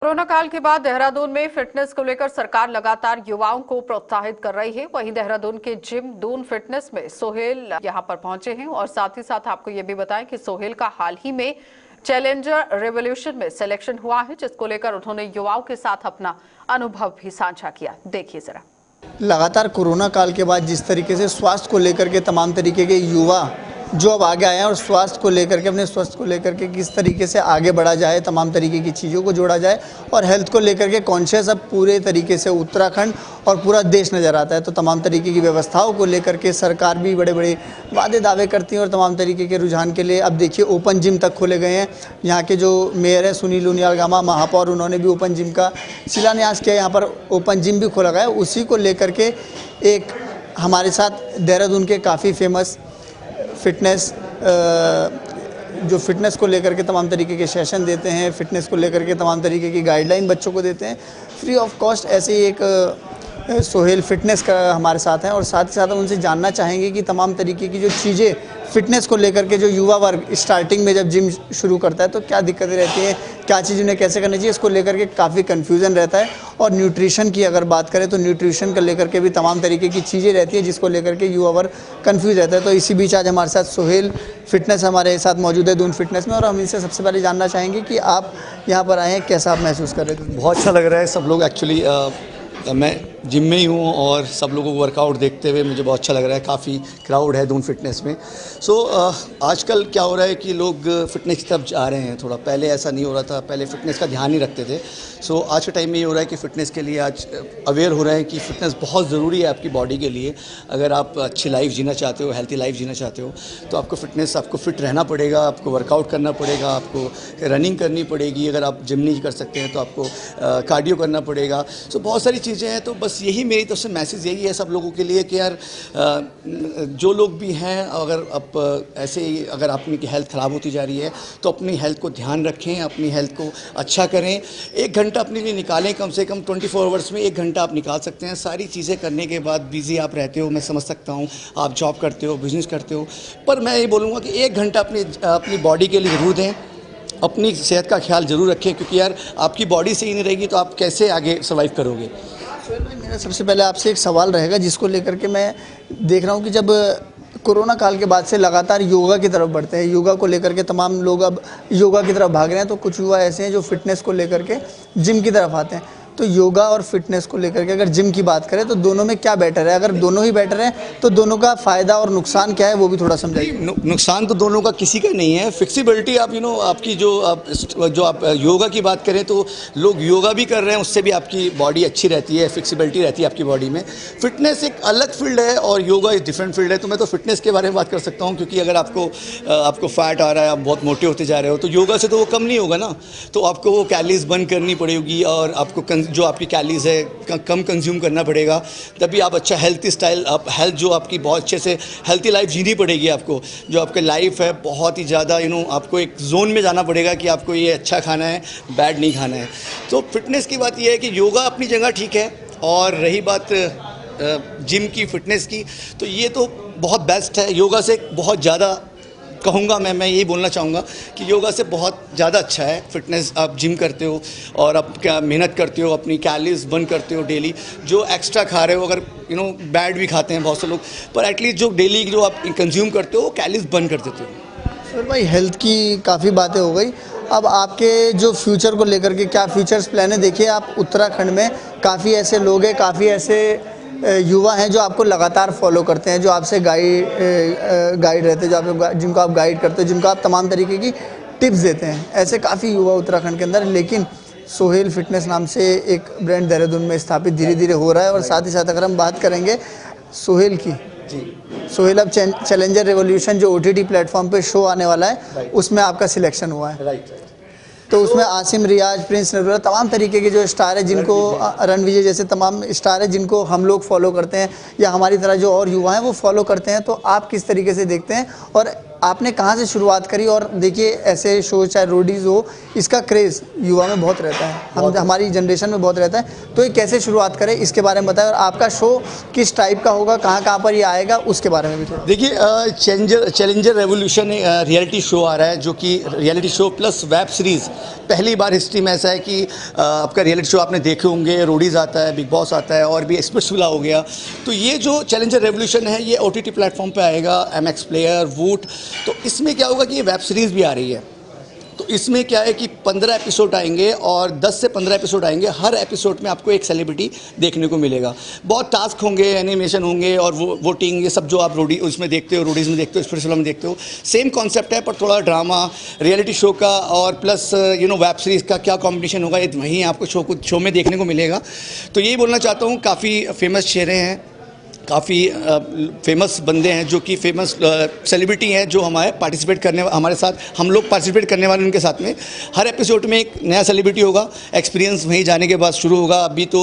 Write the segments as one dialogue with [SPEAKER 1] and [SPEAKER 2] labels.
[SPEAKER 1] Corona काल के बाद देहरादून में फिटनेस को लेकर सरकार लगातार युवाओं को प्रोत्साहित कर रही है। वहीं देहरादून के जिम दून फिटनेस में सोहेल यहां पर पहुंचे हैं और साथ ही साथ आपको ये भी बताएं कि सोहेल का हाल ही में चैलेंजर रेवोल्यूशन में सिलेक्शन हुआ है, जिसको लेकर उन्होंने युवाओं के साथ अपना अनुभव भी साझा किया। देखिए जरा।
[SPEAKER 2] लगातार कोरोना काल के बाद जिस तरीके से स्वास्थ्य को लेकर के तमाम तरीके के युवा जो अब आगे आए हैं और स्वास्थ्य को लेकर के अपने स्वास्थ्य को लेकर के किस तरीके से आगे बढ़ा जाए, तमाम तरीके की चीज़ों को जोड़ा जाए और हेल्थ को लेकर के कॉन्शियस अब पूरे तरीके से उत्तराखंड और पूरा देश नज़र आता है। तो तमाम तरीके की व्यवस्थाओं को लेकर के सरकार भी बड़े बड़े वादे दावे करती है और तमाम तरीके के रुझान के लिए अब देखिए ओपन जिम तक खोले गए हैं। यहाँ के जो मेयर हैं सुनील उनियाल गामा महापौर, उन्होंने भी ओपन जिम का शिलान्यास किया। यहाँ पर ओपन जिम भी खोला गया है। उसी को लेकर के एक हमारे साथ देहरादून के काफ़ी फेमस फिटनेस जो फिटनेस को लेकर के तमाम तरीके के सेशन देते हैं, फिटनेस को लेकर के तमाम तरीके की गाइडलाइन बच्चों को देते हैं फ्री ऑफ कॉस्ट, ऐसे ही एक सोहेल फिटनेस का हमारे साथ हैं और साथ ही साथ हम उनसे जानना चाहेंगे कि तमाम तरीके की जो चीज़ें फिटनेस को लेकर के जो युवा वर्ग स्टार्टिंग में जब जिम शुरू करता है तो क्या दिक्कतें रहती हैं, क्या चीज़ उन्हें कैसे करनी चाहिए, इसको लेकर के काफ़ी कन्फ्यूज़न रहता है। और न्यूट्रिशन की अगर बात करें तो न्यूट्रिशन को लेकर के भी तमाम तरीके की चीज़ें रहती हैं जिसको लेकर के युवा वर्ग कन्फ्यूज़ रहता है। तो इसी बीच आज हमारे साथ सोहेल फिटनेस हमारे साथ मौजूद है दून फिटनेस में, और हम इनसे सबसे पहले जानना चाहेंगे कि आप यहाँ पर आए हैं, कैसा आप महसूस कर रहे थे?
[SPEAKER 3] बहुत अच्छा लग रहा है। सब लोग एक्चुअली मैं जिम में ही हूँ और सब लोगों को वर्कआउट देखते हुए मुझे बहुत अच्छा लग रहा है। काफ़ी क्राउड है दून फिटनेस में। आजकल क्या हो रहा है कि लोग फिटनेस की तरफ जा रहे हैं थोड़ा, पहले ऐसा नहीं हो रहा था, पहले फिटनेस का ध्यान नहीं रखते थे। आज के टाइम में ये हो रहा है कि फ़िटनेस के लिए आज अवेयर हो रहे हैं कि फ़िटनेस बहुत ज़रूरी है आपकी बॉडी के लिए। अगर आप अच्छी लाइफ जीना चाहते हो, हेल्थी लाइफ जीना चाहते हो तो आपको फ़िटनेस, आपको फ़िट रहना पड़ेगा, आपको वर्कआउट करना पड़ेगा, आपको रनिंग करनी पड़ेगी। अगर आप जिम नहीं कर सकते हैं तो आपको कार्डियो करना पड़ेगा। बहुत सारी चीज़ें हैं। तो बस यही मेरी तरफ से मैसेज यही है सब लोगों के लिए कि यार जो लोग भी हैं, अगर आप ऐसे ही अगर आपकी हेल्थ ख़राब होती जा रही है तो अपनी हेल्थ को ध्यान रखें, अपनी हेल्थ को अच्छा करें। 1 घंटा अपने लिए निकालें, कम से कम 24 आवर्स में 1 घंटा आप निकाल सकते हैं। सारी चीज़ें करने के बाद बिज़ी आप रहते हो, मैं समझ सकता हूँ, आप जॉब करते हो, बिज़नेस करते हो, पर मैं ये बोलूँगा कि 1 घंटा अपनी बॉडी के लिए ज़रूर दें। अपनी सेहत का ख्याल ज़रूर रखें, क्योंकि यार आपकी बॉडी सही नहीं रहेगी तो आप कैसे आगे सर्वाइव करोगे।
[SPEAKER 2] मेरा सबसे पहले आपसे एक सवाल रहेगा जिसको लेकर के मैं देख रहा हूँ कि जब कोरोना काल के बाद से लगातार योगा की तरफ बढ़ते हैं, योगा को लेकर के तमाम लोग अब योगा की तरफ भाग रहे हैं, तो कुछ युवा ऐसे हैं जो फिटनेस को लेकर के जिम की तरफ आते हैं। तो योगा और फिटनेस को लेकर के अगर जिम की बात करें तो दोनों में क्या बेटर है? अगर दोनों ही बेटर है तो दोनों का फ़ायदा और नुकसान क्या है वो भी थोड़ा समझाइए।
[SPEAKER 3] नुकसान तो दोनों का किसी का नहीं है। फ्लेक्सिबिलिटी आप आपकी जो आप योगा की बात करें तो लोग योगा भी कर रहे हैं, उससे भी आपकी बॉडी अच्छी रहती है, फ्लेक्सिबिलिटी रहती है आपकी बॉडी में। फिटनेस एक अलग फील्ड है और योगा एक डिफरेंट फील्ड है। तो मैं तो फिटनेस के बारे में बात कर सकता हूँ, क्योंकि अगर आपको फैट आ रहा है, आप बहुत मोटे होते जा रहे हो, तो योगा से तो वो कम नहीं होगा ना। तो आपको वो कैलोरीज बर्न करनी पड़ेगी और आपको जो आपकी कैलोरीज है कम कंज्यूम करना पड़ेगा, तभी आप अच्छा हेल्थी स्टाइल, आप हेल्थ जो आपकी बहुत अच्छे से हेल्थी लाइफ जीनी पड़ेगी। आपको जो आपकी लाइफ है बहुत ही ज़्यादा आपको एक जोन में जाना पड़ेगा कि आपको ये अच्छा खाना है, बैड नहीं खाना है। तो फिटनेस की बात ये है कि योगा अपनी जगह ठीक है, और रही बात जिम की फिटनेस की, तो ये तो बहुत बेस्ट है। योगा से बहुत ज़्यादा कहूँगा मैं यही बोलना चाहूँगा कि योगा से बहुत ज़्यादा अच्छा है फिटनेस। आप जिम करते हो और आप क्या मेहनत करते हो, अपनी कैलोरीज बर्न करते हो डेली, जो एक्स्ट्रा खा रहे हो, अगर बैड भी खाते हैं बहुत से लोग, पर एटलीस्ट जो डेली जो आप कंज्यूम करते हो वो कैलोरीज बर्न कर देते हो।
[SPEAKER 2] सर भाई, हेल्थ की काफ़ी बातें हो गई, अब आपके जो फ्यूचर को लेकर के क्या फ्यूचर्स प्लान है? देखिए आप उत्तराखंड में काफ़ी ऐसे लोग हैं, काफ़ी ऐसे युवा हैं जो आपको लगातार फॉलो करते हैं, जो आपसे गाइड रहते हैं, जिनको आप गाइड करते हो, जिनको आप तमाम तरीके की टिप्स देते हैं। ऐसे काफ़ी युवा उत्तराखंड के अंदर, लेकिन सोहेल फिटनेस नाम से एक ब्रांड देहरादून में स्थापित धीरे धीरे हो रहा है। और साथ ही साथ अगर हम बात करेंगे सोहेल की, सोहेल अब चैलेंजर रेवोल्यूशन जो OTT प्लेटफॉर्म पे शो आने वाला है, उसमें आपका सिलेक्शन हुआ है। तो उसमें आसिम, रियाज, प्रिंस नरूला, तमाम तरीके के जो स्टार है, जिनको रणविजय जैसे तमाम स्टार है जिनको हम लोग फॉलो करते हैं या हमारी तरह जो और युवा हैं वो फॉलो करते हैं। तो आप किस तरीके से देखते हैं और आपने कहाँ से शुरुआत करी? और देखिए ऐसे शो चाहे रोडीज़ हो, इसका क्रेज़ युवा में बहुत रहता है, हमारी जनरेशन में बहुत रहता है, तो ये कैसे शुरुआत करें इसके बारे में बताएं। और आपका शो किस टाइप का होगा, कहाँ पर ये आएगा, उसके बारे में भी थोड़ा।
[SPEAKER 3] देखिए चैलेंजर रेवोल्यूशन रियलिटी शो आ रहा है, जो कि reality show plus web series पहली बार हिस्ट्री में ऐसा है कि आपका रियलिटी शो आपने देखे होंगे, रोडीज़ आता है, बिग बॉस आता है, और भी एक्सप्रेस विला हो गया। तो ये जो चैलेंजर रेवोल्यूशन है ये OTT प्लेटफॉर्म पे आएगा, MX प्लेयर, वूट। तो इसमें क्या होगा कि ये वेब सीरीज़ भी आ रही है। तो इसमें क्या है कि 15 एपिसोड आएंगे और 10 से 15 एपिसोड आएंगे। हर एपिसोड में आपको एक सेलिब्रिटी देखने को मिलेगा। बहुत टास्क होंगे, एनिमेशन होंगे और वोटिंग, ये सब जो आप उसमें देखते हो, रोडीज़ में देखते हो, एक्सप्रेस में देखते हो, सेम कॉन्सेप्ट है, पर थोड़ा ड्रामा रियलिटी शो का और प्लस वेब सीरीज़ का क्या कॉम्बिनेशन होगा, ये वहीं आपको शो में देखने को मिलेगा। तो यही बोलना चाहता हूँ, काफ़ी फेमस चेहरे हैं, काफ़ी फेमस बंदे हैं, जो कि फेमस सेलिब्रिटी हैं, जो हमारे साथ हम लोग पार्टिसिपेट करने वाले उनके साथ में। हर एपिसोड में एक नया सेलिब्रिटी होगा। एक्सपीरियंस वहीं जाने के बाद शुरू होगा। अभी तो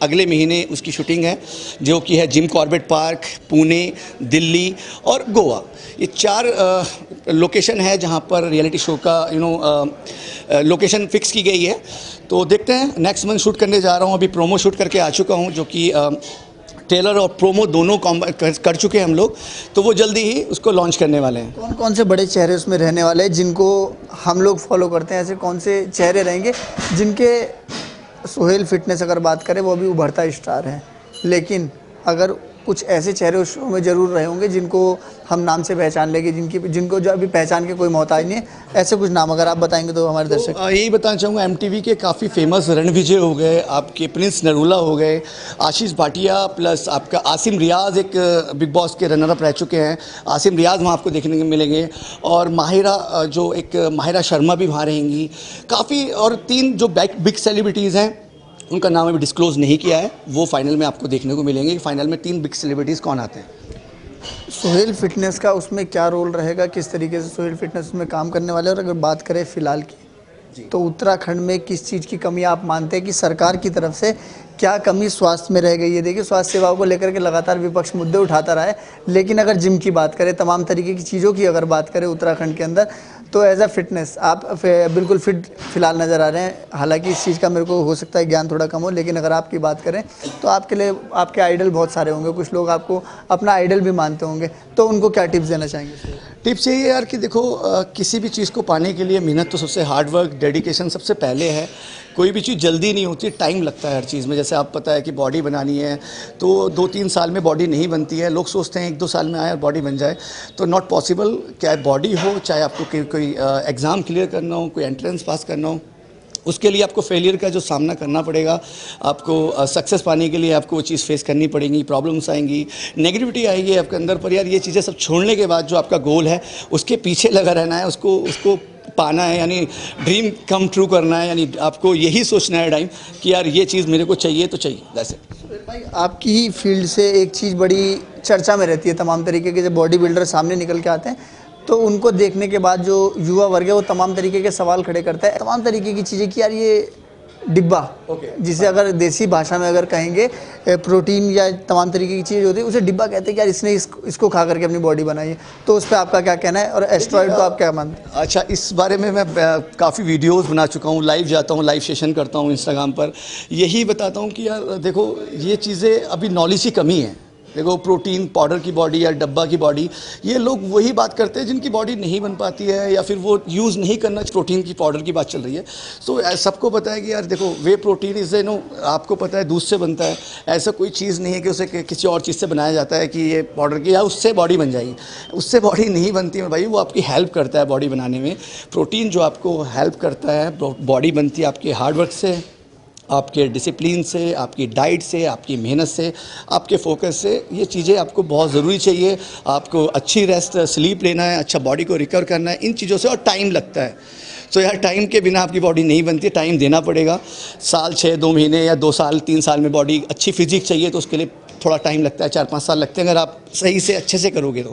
[SPEAKER 3] अगले महीने उसकी शूटिंग है, जो कि है Jim Corbett park, Pune, Delhi और गोवा। ये 4 लोकेशन है जहाँ पर रियलिटी शो का लोकेशन फिक्स की गई है। तो देखते हैं, नेक्स्ट मंथ शूट करने जा रहा हूँ। अभी प्रोमो शूट करके आ चुका हूँ, जो कि ट्रेलर और प्रोमो दोनों कर चुके हैं हम लोग। तो वो जल्दी ही उसको लॉन्च करने वाले हैं।
[SPEAKER 2] कौन कौन से बड़े चेहरे उसमें रहने वाले हैं जिनको हम लोग फॉलो करते हैं? ऐसे कौन से चेहरे रहेंगे जिनके, सोहेल फिटनेस अगर बात करें वो अभी उभरता स्टार है, लेकिन अगर कुछ ऐसे चेहरे उस शो में ज़रूर रहे होंगे जिनको हम नाम से पहचान लेंगे, जिनको जो अभी पहचान के कोई मोहताज नहीं है, ऐसे कुछ नाम अगर आप बताएंगे तो हमारे दर्शक।
[SPEAKER 3] यही बताना चाहूँगा, MTV के काफ़ी फेमस रणविजय हो गए, आपके प्रिंस नरूला हो गए, आशीष भाटिया, प्लस आपका आसिम रियाज़ एक बिग बॉस के रनर अप रह चुके हैं। आसिम रियाज़ वहाँ आपको देखने को मिलेंगे, और माहिरा शर्मा भी वहाँ रहेंगी। काफ़ी, और 3 जो बिग सेलिब्रिटीज़ हैं उनका नाम अभी डिस्क्लोज़ नहीं किया है, वो फाइनल में आपको देखने को मिलेंगे। फाइनल में 3 बिग सेलिब्रिटीज़ कौन आते हैं।
[SPEAKER 2] सोहेल फिटनेस का उसमें क्या रोल रहेगा, किस तरीके से सोहेल फिटनेस उसमें काम करने वाले? और अगर बात करें फ़िलहाल की, तो उत्तराखंड में किस चीज़ की कमी आप मानते हैं कि सरकार की तरफ से क्या कमी स्वास्थ्य में रह गई है? देखिए, स्वास्थ्य सेवाओं को लेकर के लगातार विपक्ष मुद्दे उठाता रहा है, लेकिन अगर जिम की बात करें, तमाम तरीके की चीज़ों की अगर बात करें उत्तराखंड के अंदर, तो एज अ फिटनेस आप बिल्कुल फिट फिलहाल नज़र आ रहे हैं। हालांकि इस चीज़ का मेरे को हो सकता है ज्ञान थोड़ा कम हो, लेकिन अगर आपकी बात करें तो आपके लिए आपके आइडल बहुत सारे होंगे, कुछ लोग आपको अपना आइडल भी मानते होंगे, तो उनको क्या टिप्स देना चाहेंगे?
[SPEAKER 3] टिप्स यही है यार कि देखो, किसी भी चीज़ को पाने के लिए मेहनत तो सबसे, हार्ड वर्क, डेडिकेशन सबसे पहले है। कोई भी चीज़ जल्दी नहीं होती, टाइम लगता है हर चीज़ में। जैसे आप पता है कि बॉडी बनानी है तो 2-3 साल में बॉडी नहीं बनती है। लोग सोचते हैं 1-2 साल में आए और बॉडी बन जाए, तो नॉट पॉसिबल। चाहे बॉडी हो, चाहे आपको कोई एग्ज़ाम क्लियर करना हो, कोई एंट्रेंस पास करना हो, उसके लिए आपको फेलियर का जो सामना करना पड़ेगा, आपको सक्सेस पाने के लिए आपको वो चीज़ फेस करनी पड़ेगी। प्रॉब्लम्स आएंगी, नेगेटिविटी आएगी आपके अंदर, पर यार ये चीज़ें सब छोड़ने के बाद जो आपका गोल है उसके पीछे लगा रहना है, उसको पाना है, यानी ड्रीम कम ट्रू करना है। यानी आपको यही सोचना है टाइम कि यार ये चीज़ मेरे को चाहिए तो चाहिए। वैसे
[SPEAKER 2] भाई, आपकी ही फील्ड से एक चीज़ बड़ी चर्चा में रहती है, तमाम तरीके के जब बॉडी बिल्डर सामने निकल के आते हैं तो उनको देखने के बाद जो युवा वर्ग है वो तमाम तरीके के सवाल खड़े करता है, तमाम तरीके की चीज़ें कि यार ये डिब्बा, जिसे अगर देसी भाषा में अगर कहेंगे प्रोटीन या तमाम तरीके की चीज़ होती है, उसे डिब्बा कहते हैं कि यार इसने इसको खा करके अपनी बॉडी बनाई है। तो उस पर आपका क्या कहना है? और एस्ट्रॉइड को आप क्या मानते हैं?
[SPEAKER 3] अच्छा, इस बारे में मैं काफ़ी वीडियोस बना चुका हूँ, लाइव जाता हूँ, लाइव सेशन करता हूँ इंस्टाग्राम पर। यही बताता हूँ कि यार देखो, ये चीज़ें अभी नॉलेज की कमी है। देखो, प्रोटीन पाउडर की बॉडी या डब्बा की बॉडी, ये लोग वही बात करते हैं जिनकी बॉडी नहीं बन पाती है या फिर वो यूज़ नहीं करना। प्रोटीन की पाउडर की बात चल रही है, तो सबको पता है कि यार देखो, वे प्रोटीन इज़ आपको पता है दूध से बनता है। ऐसा कोई चीज़ नहीं है कि उसे किसी और चीज़ से बनाया जाता है कि ये पाउडर की या उससे बॉडी बन जाएगी। उससे बॉडी नहीं बनती है भाई, वो आपकी हेल्प करता है बॉडी बनाने में। प्रोटीन जो आपको हेल्प करता है, बॉडी बनती है आपके हार्डवर्क से, आपके डिसिप्लिन से, आपकी डाइट से, आपकी मेहनत से, आपके फोकस से। ये चीज़ें आपको बहुत ज़रूरी चाहिए। आपको अच्छी रेस्ट, स्लीप लेना है, अच्छा बॉडी को रिकवर करना है, इन चीज़ों से। और टाइम लगता है, तो यार टाइम के बिना आपकी बॉडी नहीं बनती, टाइम देना पड़ेगा। साल 6, 2 महीने या 2 साल, 3 साल में बॉडी अच्छी फिजिक चाहिए, तो उसके लिए थोड़ा टाइम लगता है, 4-5 साल लगते हैं अगर आप सही से अच्छे से करोगे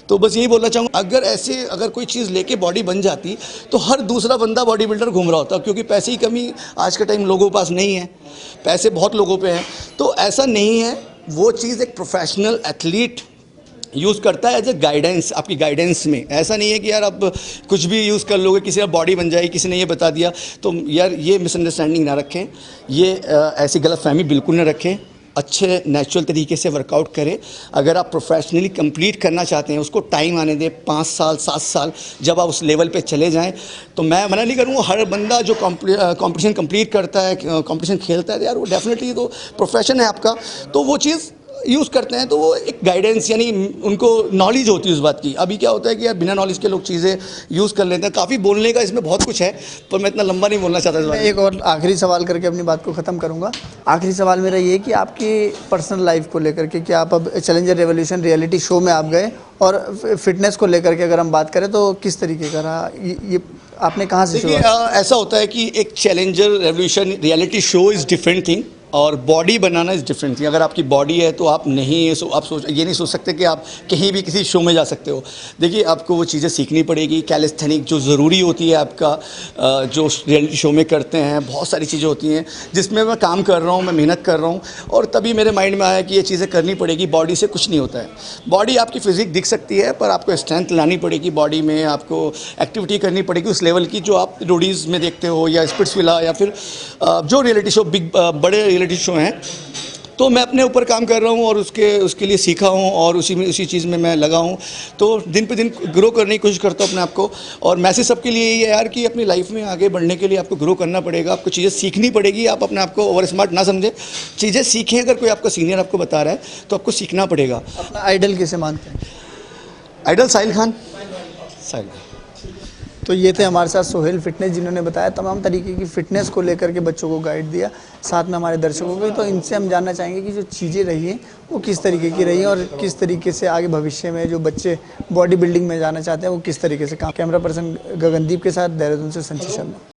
[SPEAKER 3] तो बस यही बोलना चाहूँगा, अगर कोई चीज़ लेके बॉडी बन जाती तो हर दूसरा बंदा बॉडी बिल्डर घूम रहा होता, क्योंकि पैसे की कमी आज के टाइम लोगों के पास नहीं है, पैसे बहुत लोगों पे हैं। तो ऐसा नहीं है, वो चीज़ एक प्रोफेशनल एथलीट यूज़ करता है एज ए गाइडेंस, आपकी गाइडेंस में। ऐसा नहीं है कि यार आप कुछ भी यूज़ कर लोगे, किसी का बॉडी बन जाएगी, किसी ने ये बता दिया, तो यार ये मिसअंडरस्टैंडिंग ना रखें, ये ऐसी गलतफहमी बिल्कुल ना रखें। अच्छे नेचुरल तरीके से वर्कआउट करें। अगर आप प्रोफेशनली कंप्लीट करना चाहते हैं, उसको टाइम आने दें, 5 साल 7 साल, जब आप उस लेवल पे चले जाएं, तो मैं मना नहीं करूँगा। हर बंदा जो कंपटीशन कंप्लीट करता है, कंपटीशन खेलता है, यार वो डेफिनेटली तो प्रोफेशन है आपका, तो वो चीज़ यूज़ करते हैं, तो वो एक गाइडेंस यानी उनको नॉलेज होती है उस बात की। अभी क्या होता है कि यार बिना नॉलेज के लोग चीज़ें यूज़ कर लेते हैं। काफ़ी बोलने का इसमें बहुत कुछ है, पर मैं इतना लंबा नहीं बोलना चाहता इस बारे में।
[SPEAKER 2] एक और आखिरी सवाल करके अपनी बात को ख़त्म करूंगा। आखिरी सवाल मेरा ये कि आपकी पर्सनल लाइफ को लेकर के, कि आप अब चैलेंजर रेवोल्यूशन रियलिटी शो में आप गए, और फिटनेस को लेकर के अगर हम बात करें तो किस तरीके का रहा ये आपने कहाँ से
[SPEAKER 3] देखिए,
[SPEAKER 2] शुरुआत?
[SPEAKER 3] ऐसा होता है कि एक challenger revolution reality show is different thing और बॉडी बनाना इज़ डिफरेंट थिंग। अगर आपकी बॉडी है तो आप नहीं आप ये नहीं सोच सकते कि आप कहीं भी किसी शो में जा सकते हो। देखिए, आपको वो चीज़ें सीखनी पड़ेगी। कैलिस्थेनिक जो ज़रूरी होती है आपका, जो रियलिटी शो में करते हैं, बहुत सारी चीज़ें होती हैं जिसमें मैं काम कर रहा हूँ, मैं मेहनत कर रहा हूँ, और तभी मेरे माइंड में आया कि ये चीज़ें करनी पड़ेगी। बॉडी से कुछ नहीं होता है। बॉडी आपकी फिजिक दिख सकती है, पर आपको स्ट्रेंथ लानी पड़ेगी बॉडी में, आपको एक्टिविटी करनी पड़ेगी उस लेवल की जो आप रोडीज़ में देखते हो, या स्पिट्सविला, या फिर जो रियलिटी शो बड़े रियलिटी शो हैं। तो मैं अपने ऊपर काम कर रहा हूँ और उसके लिए सीखा हूँ, और उसी चीज़ में मैं लगा हूँ। तो दिन पे दिन ग्रो करने की कोशिश करता हूँ अपने आप को। और मैसेज सबके लिए यही है यार कि अपनी लाइफ में आगे बढ़ने के लिए आपको ग्रो करना पड़ेगा, आपको चीज़ें सीखनी पड़ेगी। आप अपने आप को ओवर स्मार्ट ना समझें, चीज़ें सीखें। अगर कोई आपका सीनियर आपको बता रहा है तो आपको सीखना पड़ेगा।
[SPEAKER 2] अपना आइडल किसे मानते हैं?
[SPEAKER 3] आइडल साहिल खान। साहिल खान।
[SPEAKER 2] तो ये थे हमारे साथ सोहेल फिटनेस, जिन्होंने बताया तमाम तरीके की फ़िटनेस को लेकर के बच्चों को गाइड दिया, साथ में हमारे दर्शकों को। तो इनसे हम जानना चाहेंगे कि जो चीज़ें रही हैं वो किस तरीके की रही हैं, और किस तरीके से आगे भविष्य में जो बच्चे बॉडी बिल्डिंग में जाना चाहते हैं वो किस तरीके से काम। कैमरा पर्सन गगनदीप के साथ देहरादून से संचित शर्मा।